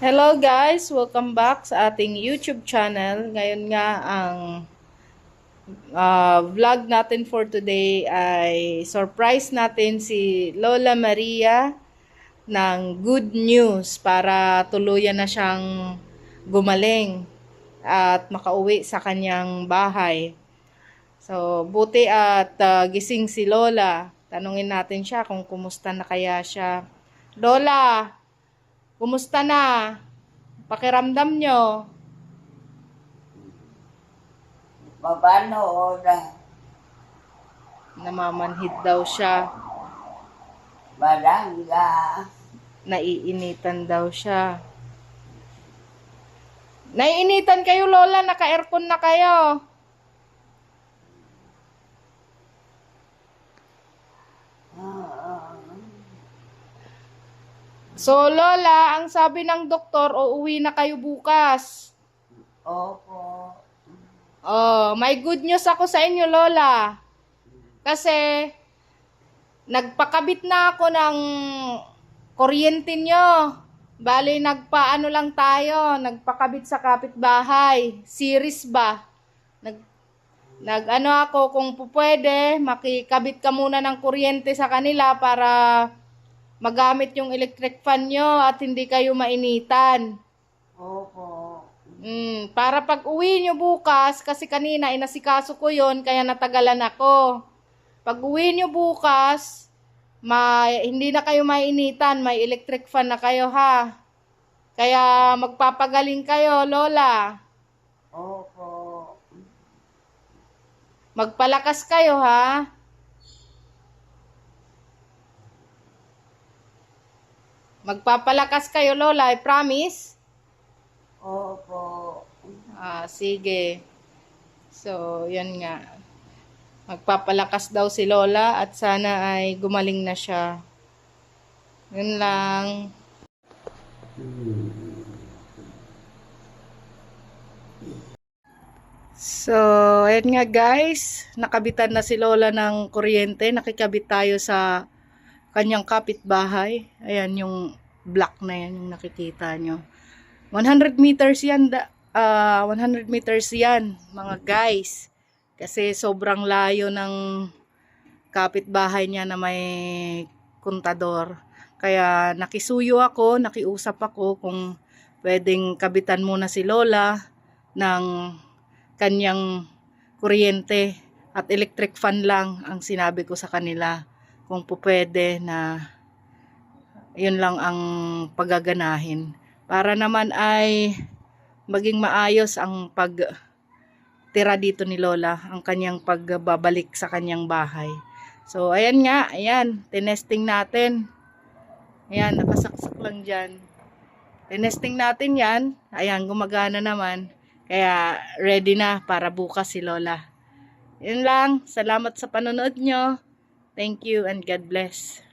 Hello guys! Welcome back sa ating YouTube channel. Ngayon nga ang vlog natin for today ay surprise natin si Lola Maria ng good news para tuluyan na siyang gumaling at makauwi sa kanyang bahay. So, buti at gising si Lola. Tanungin natin siya kung kumusta na kaya siya. Lola, kumusta na? Pakiramdam nyo? Mapanood, Namamanhid daw siya. barangga, Naiinitan daw siya. Naiinitan kayo, Lola. Naka-aircon na kayo. So, Lola, ang sabi ng doktor, uuwi na kayo bukas. opo, Oh, may good news ako sa inyo, Lola. Kasi, nagpakabit na ako ng kuryente nyo. Bali, nagpaano lang tayo, nagpakabit sa kapitbahay. Series ba? Nag-ano ako, kung pwede, makikabit ka muna ng kuryente sa kanila para magamit yung electric fan nyo at hindi kayo mainitan. opo, Para pag uwi nyo bukas, kasi kanina inasikaso ko yon kaya natagalan ako. Pag uwi nyo bukas, hindi na kayo mainitan, may electric fan na kayo ha. Kaya magpapagaling kayo, Lola. opo, Magpalakas kayo ha. Magpapalakas kayo, Lola, I promise. opo, Sige. So, yan nga. Magpapalakas daw si Lola at sana ay gumaling na siya. Yun lang. So, ayan nga guys. Nakabitan na si Lola ng kuryente. Nakikabit tayo sa kanyang kapitbahay. Ayan yung block na yan yung nakikita nyo. 100 meters yan. 100 meters yan mga guys. Kasi sobrang layo ng kapitbahay niya na may kontador. Kaya nakisuyo ako, nakiusap ako kung pwedeng kabitan muna si Lola ng kanyang kuryente at electric fan lang ang sinabi ko sa kanila. Kung pwede na yun lang ang paggaganahin. Para naman ay maging maayos ang pagtira dito ni Lola, ang kanyang pagbabalik sa kanyang bahay. So, ayan nga, ayan, tinesting natin. Ayan, nakasaksak lang dyan. Tinesting natin yan. Ayan, gumagana naman. Kaya, ready na para bukas si Lola. Yun lang, salamat sa panonood nyo. Thank you and God bless.